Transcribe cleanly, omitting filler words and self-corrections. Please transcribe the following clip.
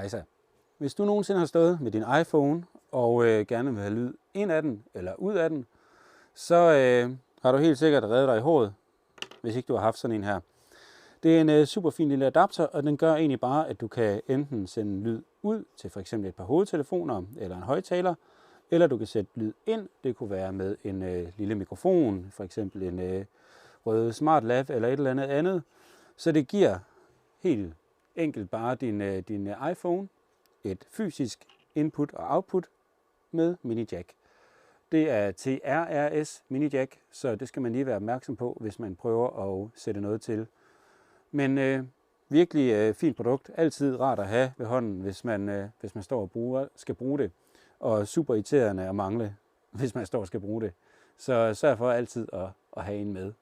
Hejsa. Hvis du nogensinde har stået med din iPhone og gerne vil have lyd ind af den eller ud af den, så har du helt sikkert reddet dig i håret, hvis ikke du har haft sådan en her. Det er en super fin lille adapter, og den gør egentlig bare, at du kan enten sende lyd ud til f.eks. et par hovedtelefoner eller en højttaler, eller du kan sætte lyd ind. Det kunne være med en lille mikrofon, f.eks. en rød Smart Lav eller et eller andet. Så det giver helt enkelt bare din iPhone et fysisk input og output med mini jack. Det er til RRS mini jack, så det skal man lige være opmærksom på, hvis man prøver at sætte noget til. Men virkelig fint produkt. Altid rart at have ved hånden, hvis man står og skal bruge det. Og super irriterende at mangle, hvis man står og skal bruge det. Så sørg for altid at have en med.